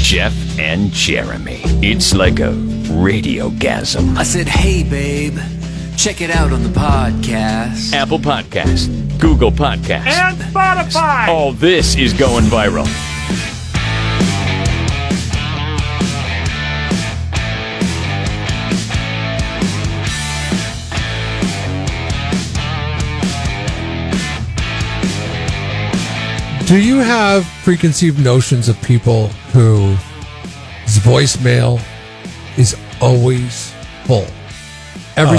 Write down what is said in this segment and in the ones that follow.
Jeff and Jeremy. It's like a radiogasm. I said, hey, babe, check it out on the podcast. Apple Podcast, Google Podcast, And Spotify. all this is going viral. Do you have preconceived notions of people whose voicemail is always full? Every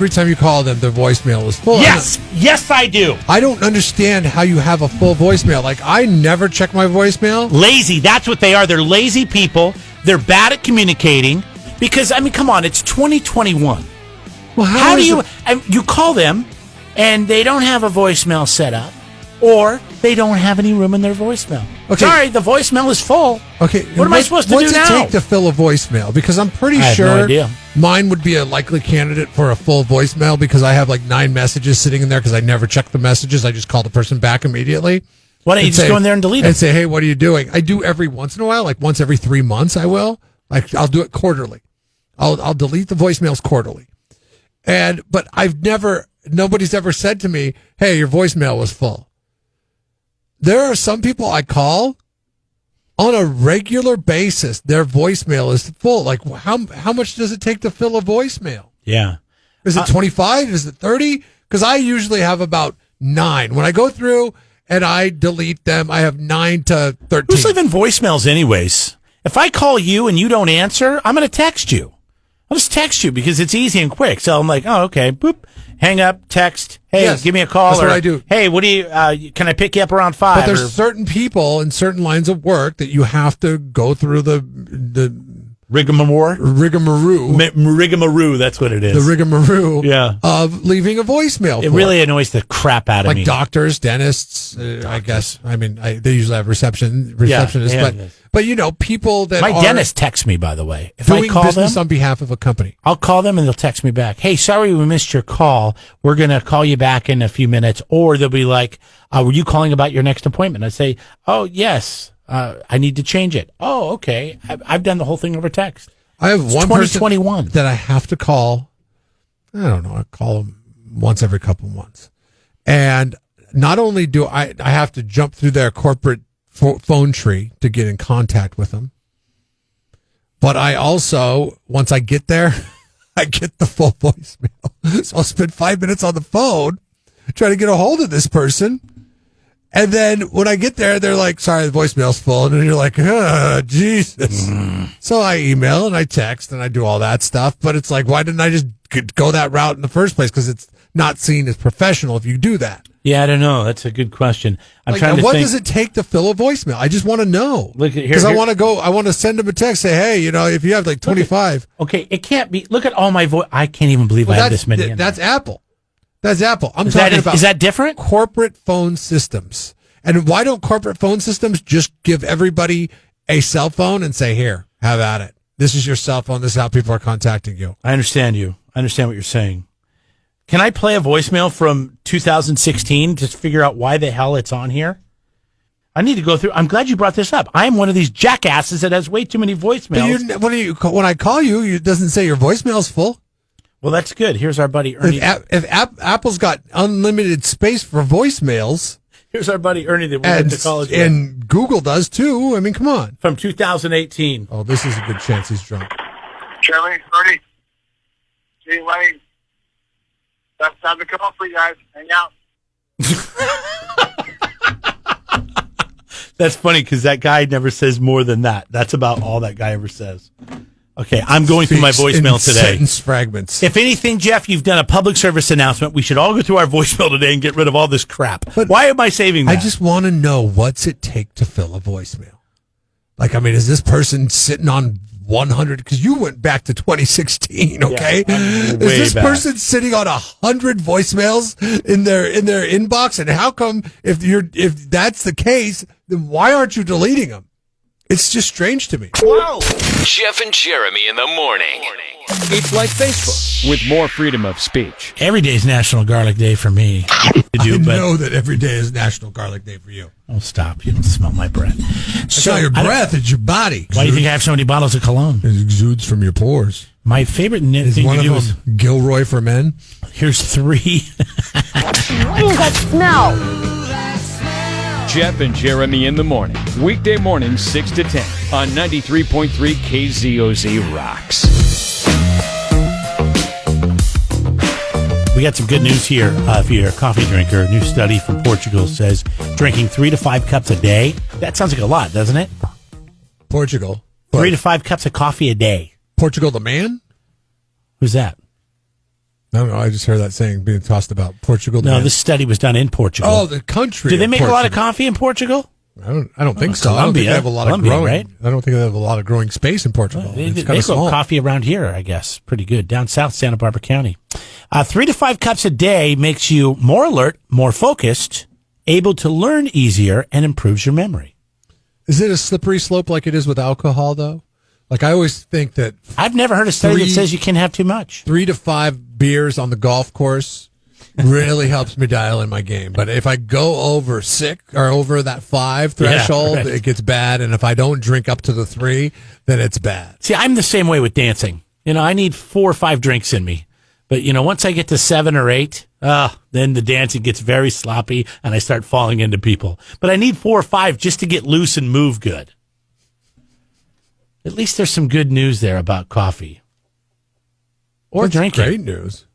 time you call them, their voicemail is full. Yes, I do. I don't understand how you have a full voicemail. Like, I never check my voicemail. Lazy. That's what they are. They're lazy people. They're bad at communicating. Because, I mean, come on. It's 2021. Well, How do you... you call them, and they don't have a voicemail set up, or they don't have any room in their voicemail. Okay. Sorry, the voicemail is full. Okay, What am I supposed to do What's now? it take to fill a voicemail? Because I'm pretty I have sure no idea. mine would be a likely candidate for a full voicemail because I have like 9 messages sitting in there because I never check the messages. I just call the person back immediately. Why don't you just go in there and delete them? And say, hey, what are you doing? I do every once in a while, like once every 3 months I will. Like, I'll do it quarterly. I'll delete the voicemails quarterly. But nobody's ever said to me, hey, your voicemail was full. There are some people I call on a regular basis. Their voicemail is full. Like, how much does it take to fill a voicemail? Yeah. Is it 25? Is it 30? Because I usually have about 9. When I go through and I delete them, I have 9 to 13. Who's leaving voicemails anyways? If I call you and you don't answer, I'm going to text you. I'll just text you because it's easy and quick. So I'm like, oh, okay, boop, hang up, text. Hey, Yes, give me a call. that's what I do. Hey, what do you? Can I pick you up around 5? But there's certain people in certain lines of work that you have to go through the rigmarole. Rigmarole. That's what it is. The rigmarole Yeah. of leaving a voicemail. It for really annoys the crap out of me. like doctors, dentists, I guess. I mean, they usually have receptionists, yeah, but you know, people that My are dentist texts me, by the way. If I doing call business them, on behalf of a company. I'll call them and they'll text me back. Hey, sorry we missed your call. We're going to call you back in a few minutes. Or they'll be like, were you calling about your next appointment? I say, oh, yes, I need to change it. Oh, okay. I've done the whole thing over text. I have It's one 2021. person that I have to call. I don't know. I call them once every couple months. And not only do I have to jump through their corporate phone tree to get in contact with them, but I also, once I get there, I get the full voicemail. So I'll spend 5 minutes on the phone trying to get a hold of this person. And then when I get there, they're like, sorry, the voicemail's full. And then you're like, oh, Jesus. So I email and I text and I do all that stuff. But it's like, why didn't I just go that route in the first place? Because it's not seen as professional if you do that. Yeah, I don't know. That's a good question. I'm trying to what think. does it take to fill a voicemail? I just want to know. Look at here. Because I want to send them a text, say, hey, you know, if you have like 25. Okay, it can't be. Look at all my voice. I can't even believe I have this many. That's Apple. That's Apple. I'm Is talking that, about is that different? corporate phone systems. And why don't corporate phone systems just give everybody a cell phone and say, here, have at it. This is your cell phone. This is how people are contacting you. I understand you. I understand what you're saying. Can I play a voicemail from 2016 to figure out why the hell it's on here? I need to go through. I'm glad you brought this up. I am one of these jackasses that has way too many voicemails. But when I call you, it doesn't say your voicemail's full. Well, that's good. Here's our buddy Ernie. If Apple's got unlimited space for voicemails, Here's our buddy Ernie that we went to college with. And Google does too. I mean, come on. From 2018. Oh, this is a good chance he's drunk. Jeremy, Ernie, Gee Lane. That's time to come up for you guys. Hang out. That's funny because that guy never says more than that. That's about all that guy ever says. Okay, I'm going through my voicemail today. Sentence fragments. If anything, Jeff, you've done a public service announcement. We should all go through our voicemail today and get rid of all this crap. But why am I saving that? I just want to know, what's it take to fill a voicemail? Like, I mean, is this person sitting on 100? Because you went back to 2016, okay? Yeah, is this person sitting on 100 voicemails in their inbox? And how come, if that's the case, then why aren't you deleting them? It's just strange to me. Whoa! Jeff and Jeremy in the morning. It's like Facebook with more freedom of speech. Every day is National Garlic Day for me. I know that every day is National Garlic Day for you. Oh, stop. You don't smell my breath. It's not your breath, it's your body. Why do you think I have so many bottles of cologne? It exudes from your pores. My favorite thing Is to one of do them is... Gilroy for men? Here's 3. What is that smell? Jeff and Jeremy in the morning. Weekday mornings 6 to 10 on 93.3 KZOZ Rocks. We got some good news here. If you're a coffee drinker, a new study from Portugal says drinking 3 to 5 cups a day. That sounds like a lot, doesn't it? Portugal. 3 to 5 cups of coffee a day. Portugal the man? Who's that? I don't know. I just heard that saying being tossed about. Portugal the man. No, this study was done in Portugal. Oh, the country. Do they make a lot of Portugal. coffee in Portugal? I don't think so. I don't think they have a lot of Colombia, growing. right? I don't think they have a lot of growing space in Portugal. They It's kind grow of small. coffee around here, I guess. Pretty good. Down south, Santa Barbara County. 3 to 5 cups a day makes you more alert, more focused, able to learn easier, and improves your memory. Is it a slippery slope like it is with alcohol, though? Like, I always think that I've never heard a study that says you can't have too much. 3 to 5 beers on the golf course really helps me dial in my game. But if I go over 6 or over that 5 threshold, right. It gets bad. And if I don't drink up to the 3, then it's bad. See, I'm the same way with dancing. I need 4 or 5 drinks in me. But, once I get to 7 or 8, then the dancing gets very sloppy and I start falling into people. But I need 4 or 5 just to get loose and move good. At least there's some good news there about coffee. Or That's drinking. Great news.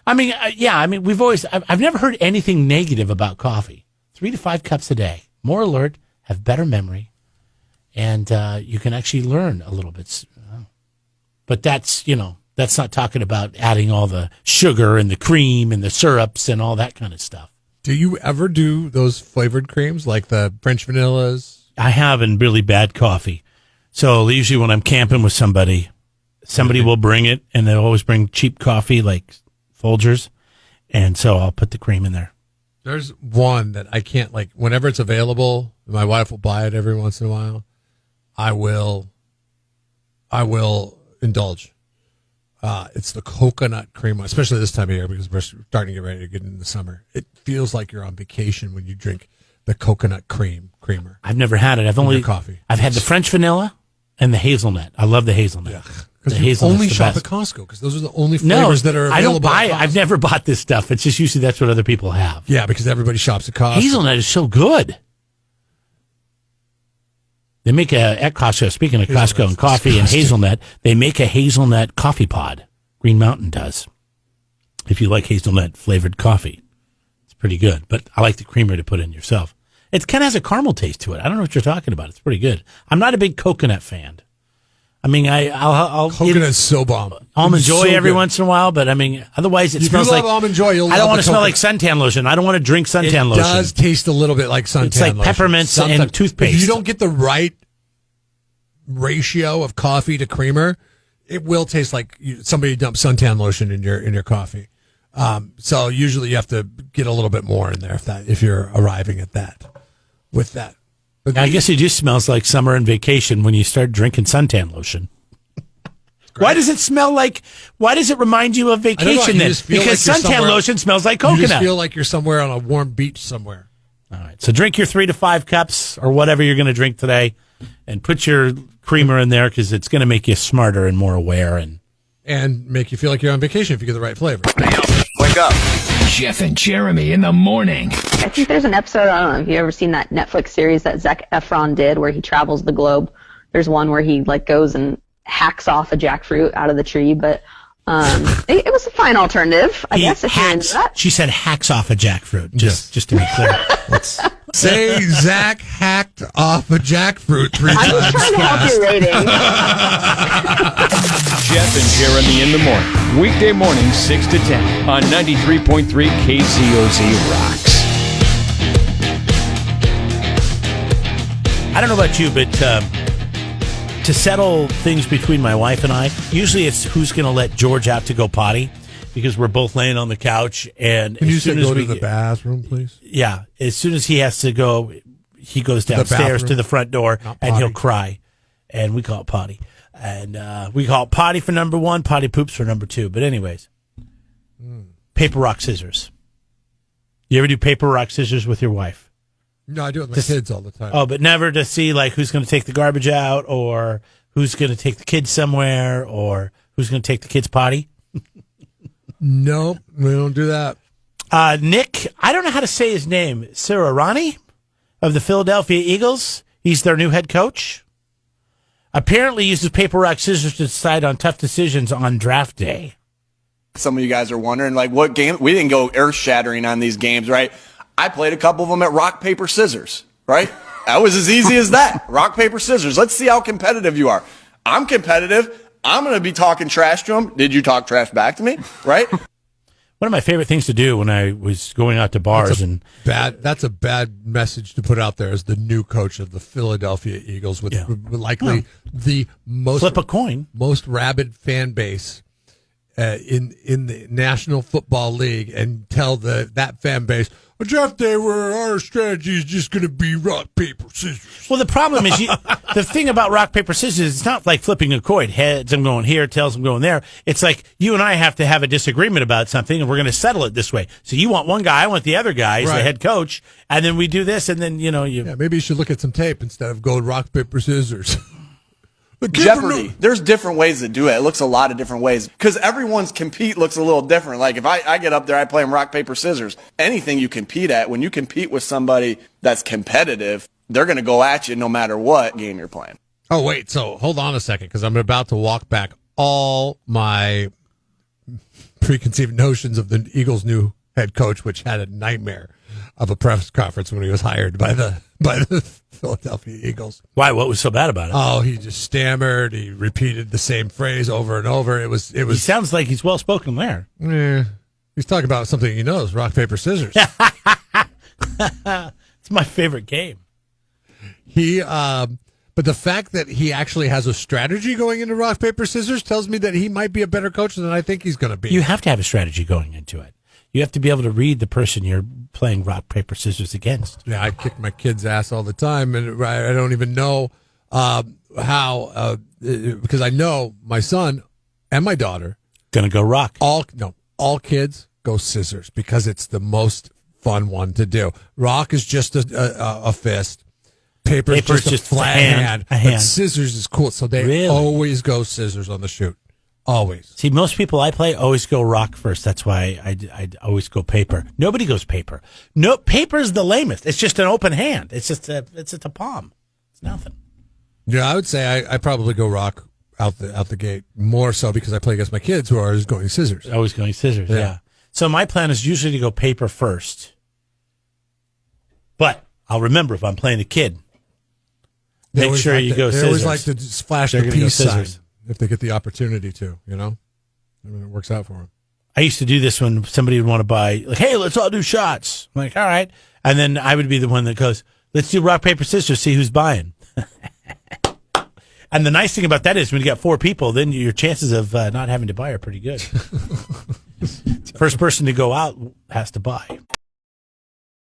I've never heard anything negative about coffee. 3 to 5 cups a day. More alert, have better memory, and you can actually learn a little bit. But that's not talking about adding all the sugar and the cream and the syrups and all that kind of stuff. Do you ever do those flavored creams like the French vanillas? I have in really bad coffee. So usually when I'm camping with somebody will bring it, and they'll always bring cheap coffee like Folgers, and so I'll put the cream in there. There's one that I can't, like, whenever it's available, my wife will buy it every once in a while. I will indulge. It's the coconut cream, especially this time of year because we're starting to get ready to get into the summer. It feels like you're on vacation when you drink the coconut creamer. I've never had it. Coffee. I've had the French vanilla and the hazelnut. I love the hazelnut. Yeah. Because you only shop at Costco because those are the only flavors that are available. I don't buy at it. Costco. I've never bought this stuff. It's just usually that's what other people have. Yeah, because everybody shops at Costco. Hazelnut is so good. They make at Costco, speaking of Costco and coffee and hazelnut, they make a hazelnut coffee pod. Green Mountain does. If you like hazelnut flavored coffee, it's pretty good. But I like the creamer to put in yourself. It kind of has a caramel taste to it. I don't know what you're talking about. It's pretty good. I'm not a big coconut fan. I mean, I'll coconut's so bomb. Almond Joy so every good. once in a while, but I mean, otherwise it If smells you love like Almond Joy. You'll I don't love want the to smell like coconut. suntan lotion. I don't want to drink suntan It lotion. does taste a little bit like suntan It's like lotion. peppermints and Sometimes. toothpaste. If you don't get the right ratio of coffee to creamer, it will taste like somebody dumped suntan lotion in your coffee. So usually you have to get a little bit more in there if you're arriving at that with that. But I guess it just smells like summer and vacation when you start drinking suntan lotion. Why does it smell like? Why does it remind you of vacation then? Because suntan lotion smells like coconut. You just feel like you're somewhere on a warm beach somewhere. All right, so drink your 3 to 5 cups or whatever you're going to drink today, and put your creamer in there because it's going to make you smarter and more aware and make you feel like you're on vacation if you get the right flavor. Wake up. Jeff and Jeremy in the morning. I think there's an episode, I don't know if you've ever seen that Netflix series that Zac Efron did where he travels the globe. There's one where he goes and hacks off a jackfruit out of the tree, but it was a fine alternative, I guess, if you're into that. She said hacks off a jackfruit, just to be clear. Let's say Zach hacked off a jackfruit 3 I'm times. just trying to help your rating. Jeff and Jeremy in the morning. Weekday mornings 6 to 10 on 93.3 KZOZ Rocks. I don't know about you, but to settle things between my wife and I, usually it's who's going to let George out to go potty because we're both laying on the couch. And Can you as soon say as go we to the bathroom, please? Yeah, as soon as he has to go, he goes downstairs bathroom? to the front door Not and he'll potty. cry. and we call it potty. And we call it potty for number one, potty poops for number two. But anyways, paper, rock, scissors. You ever do paper, rock, scissors with your wife? No, I do it with my kids all the time. Oh, but never to see like who's going to take the garbage out, or who's going to take the kids somewhere, or who's going to take the kids potty? No, we don't do that. Nick, I don't know how to say his name. Sirianni of the Philadelphia Eagles. He's their new head coach. Apparently uses paper, rock, scissors to decide on tough decisions on draft day. Some of you guys are wondering, like, what game? We didn't go earth-shattering on these games, right? I played a couple of them at rock, paper, scissors, right? That was as easy as that. Rock, paper, scissors. Let's see how competitive you are. I'm competitive. I'm going to be talking trash to them. Did you talk trash back to me, right? One of my favorite things to do when I was going out to bars That's a bad message to put out there as the new coach of the Philadelphia Eagles with likely the most flip a coin, most rabid fan base in the National Football League, and tell that fan base, a draft day where our strategy is just going to be rock, paper, scissors. Well, the problem is the thing about rock, paper, scissors, it's not like flipping a coin. Heads, I'm going here. Tails, I'm going there. It's like you and I have to have a disagreement about something, and we're going to settle it this way. So you want one guy, I want the other guy as the head coach, and then we do this, and then, maybe you should look at some tape instead of going rock, paper, scissors. Jeopardy. There's different ways to do it. It looks a lot of different ways because everyone's compete looks a little different. Like if I get up there, I play them rock, paper, scissors. Anything you compete at, when you compete with somebody that's competitive, they're going to go at you no matter what game you're playing. Oh, wait. So hold on a second, because I'm about to walk back all my preconceived notions of the Eagles' new head coach, which had a nightmare of a press conference when he was hired by the Philadelphia Eagles. Why? What was so bad about it? Oh, he just stammered. He repeated the same phrase over and over. It was. He sounds like he's well spoken there. He's talking about something he knows: rock, paper, scissors. It's my favorite game. But the fact that he actually has a strategy going into rock, paper, scissors tells me that he might be a better coach than I think he's going to be. You have to have a strategy going into it. You have to be able to read the person you're playing rock, paper, scissors against. Yeah, I kick my kid's ass all the time, and I don't even know how, because I know my son and my daughter gonna go rock. All kids go scissors because it's the most fun one to do. Rock is just a fist. Paper is just a flat hand. But scissors is cool, so they always go scissors on the shoot. Always. See, most people I play always go rock first. That's why I always go paper. Nobody goes paper. No, paper is the lamest. It's just an open hand. It's just a palm. It's nothing. Yeah, I would say I probably go rock out the gate more so because I play against my kids who are always going scissors. Always going scissors. Yeah. So my plan is usually to go paper first, but I'll remember if I'm playing a kid. Make sure you go scissors. They always like to just flash the peace sign. If they get the opportunity to, I mean, it works out for them. I used to do this when somebody would want to buy, like, hey, let's all do shots. I'm like, all right. And then I would be the one that goes, let's do rock, paper, scissors, see who's buying. And the nice thing about that is when you got four people, then your chances of not having to buy are pretty good. First person to go out has to buy.